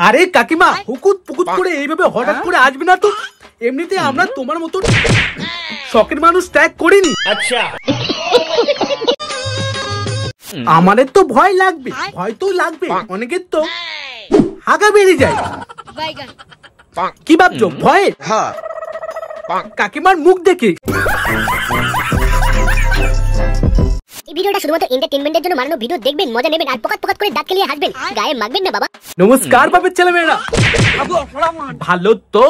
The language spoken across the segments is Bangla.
আরে কাকিমা হুকুত পুকুত করে এইভাবে হঠাৎ করে আসবে না তো। এমনিতে আমরা তোমার মতো শখের মানুষ ত্যাগ করিনি। আচ্ছা আমাদের তো ভয় লাগবে, ভয় তো লাগবে, অনেকের তো হাগা বেরিয়ে যায়। কি ভাবছো ভয়ে? কাকিমার মুখ দেখে। এই ভিডিওটা শুধুমাত্র এন্টারটেইনমেন্টের জন্য বানানো ভিডিও, দেখবেন মজা নেবেন আর পকাত পকাত করে দাঁত কেলিয়ে হাসবেন, গায়ে মাখবেন না বাবা। নমস্কার বাপের ছেলেমেয়েরা, ভালো তো?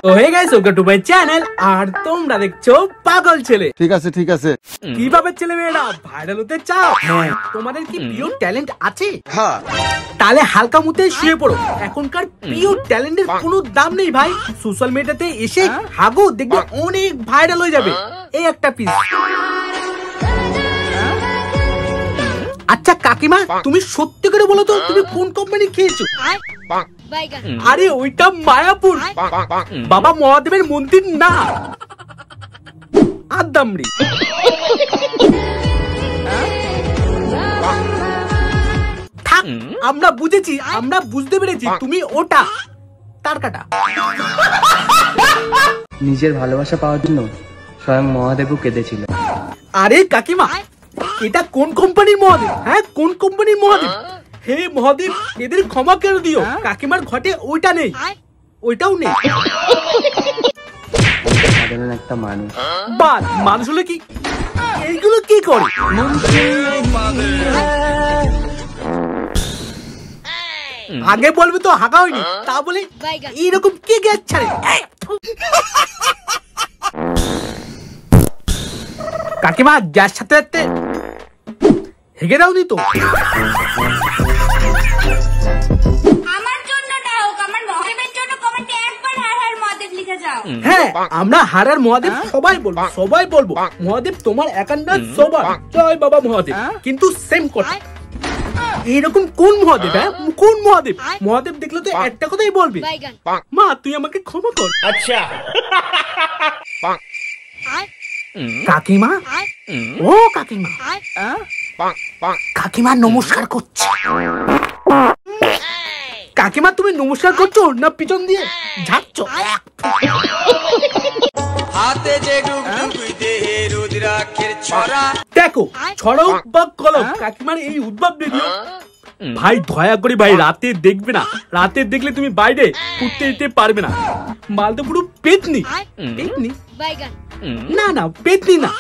তো হয়ে গেছে ওকে টু মাই চ্যানেল, আর তোমরা দেখছো পাগল ছেলে। ঠিক আছে ঠিক আছে। কি বাপের ছেলেমেয়েরা ভাইরাল হতে চাও? তোমাদের কি পিওর ট্যালেন্ট আছে? তাহলে হালকা মুতে শুয়ে পড়ো। এখনকার পিওর ট্যালেন্টের কোনো দাম নেই ভাই। সোশ্যাল মিডিয়াতে এসে হাগো, দেখবে অনেক ভাইরাল হয়ে যাবে। এই একটা পিস। আচ্ছা কাকিমা, তুমি সত্যি করে বলো তো, তুমি কোন কোম্পানি খেয়েছো? আরে ওইটা মায়াপুর, বাবা মহাদেবের মন্দির না, আদামরি। থাক, আমরা বুঝেছি, আমরা বুঝতে পেরেছি তুমি ওটা তার কাটা। নিজের ভালোবাসা পাওয়ার জন্য স্বয়ং মহাদেবও কেঁদেছিল। আরে কাকিমা, এটা কোন কোম্পানির মহাদেব? হ্যাঁ কোন কোম্পানির মহাদেব? হে মহাদেব, এদের ক্ষমা করে দিও। কাকিমার ঘটে ওইটা নেই, ওইটাও নেই। সাধারণ একটা মানুষ। বাদ মানুষ হলে কি এইগুলো কি করে? আগে বলবে তো হাগা হয়নি, তা বলে এইরকম কি গ্যাস ছাড়ে? কাকিমা গ্যাস ছাড়তে ছাড়তে হেগে দাও নি তো? হ্যাঁ আমরা হারার মহাদেব সবাই বলবো, সবাই বলবো মহাদেব তোমার একান্ন সবার জয় বাবা মহাদেব। কিন্তু সেম কথা, এইরকম কোন মহাদেব? হ্যাঁ কোন মহাদেব? মহাদেব দেখলে তো একটা কথাই বলবে, মা তুই আমাকে ক্ষমা কর। আচ্ছা কাকিমা, ও কাকিমা, কাকিমা নমস্কার করছে। কাকিমা তুমি নমস্কার করছো না পিছন দিয়ে ঝাঁকছো? হাতে যে দেখো ছড়াও বা কলম, কাকিমার এই উদ্ভব ভিডিও ভাই দয়া করে ভাই রাতে দেখবে না। রাতে দেখলে তুমি বাইরে উঠতে যেতে পারবে না। মালটা পুরো পেতনি। পেতনি না না, পেতনি না,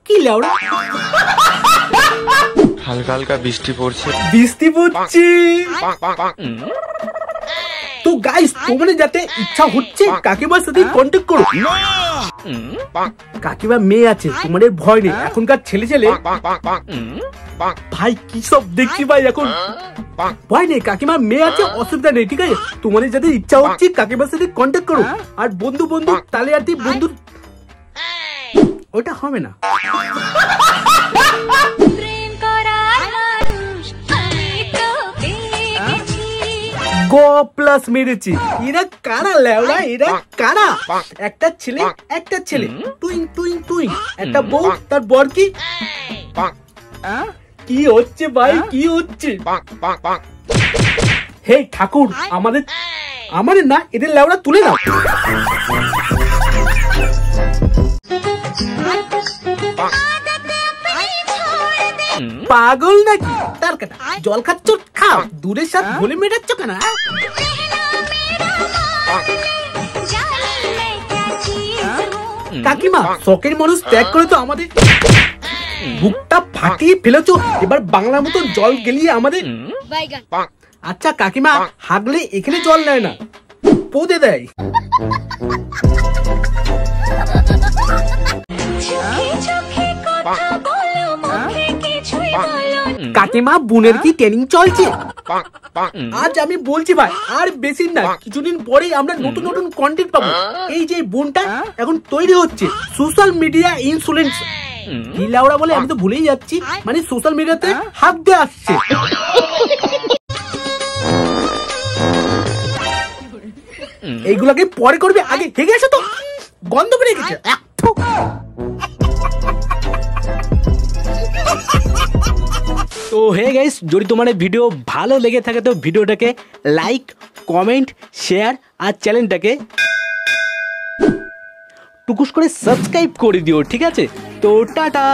কি লেওড়া। হালকা হালকা বৃষ্টি পড়ছে। বৃষ্টি পড়ছে তো গাইস, তোমাদের যাতে ইচ্ছা হচ্ছে কাকিমার সাথে কন্ট্যাক্ট করো। কাকিমা মেয়ে আছে, তোমাদের ভয় নেই। এখনকার ছেলে ছেলে ভাই কি সব দেখছি ভাই, এখন ভয় নেই। কাকিমার মেয়ে আছে, অসুবিধা নেই, ঠিক আছে? তোমাদের যাতে ইচ্ছা হচ্ছে কাকিমার সাথে কন্ট্যাক্ট করো। আর বন্ধু বন্ধু তালে আর বন্ধু ওটা হবে না। গো প্লাস মেরেছি। এরা কারা লেওড়া? এরা কারা? একটা ছেলে, একটা ছেলে, টুইং টুইং টুইং, একটা বউ, তার বর। কি হচ্ছে ভাই, কি হচ্ছে? হে ঠাকুর, আমাদের আমাদের না, এদের লেওড়া তুলে দাও। পাগল নাকি? তার কাটা জল খাচ্ছ, খাও। দূরের সাথে বলে মেটাচ্ছ কেন? কাকিমা শখের মানুষ ত্যাগ করে তো আমাদের বুকটা ফাটিয়ে ফেলেছো। এবার বাংলার মতো জল গেলিয়ে আমাদের। আচ্ছা কাকিমা, হাগলে এখানে জল নেয় না, পদে দেয়। কাকিমা বোনের কি ট্রেনিং চলছে? আজ আমি বলছি ভাই, আর বেশি না, কিছুদিন পরেই আমরা নতুন নতুন কন্টেন্ট পাবো। এই যে বোনটা এখন তৈরি হচ্ছে সোশ্যাল মিডিয়া ইনফ্লুয়েন্স। কি লাউড়া বলে আমি তো ভুলেই যাচ্ছি, মানে সোশ্যাল মিডিয়াতে হাত দিয়ে আসছে। এইগুলাকে পরে করবে, আগে হেগে আসো তো, গন্ধ বেরিয়ে গেছে। তো তো হে গাইস, যদি তোমার এই ভিডিও ভালো লেগে থাকে তো ভিডিওটাকে লাইক, কমেন্ট, শেয়ার আর চ্যানেলটাকে টুকুস করে সাবস্ক্রাইব করে দিও, ঠিক আছে? তো টাটা।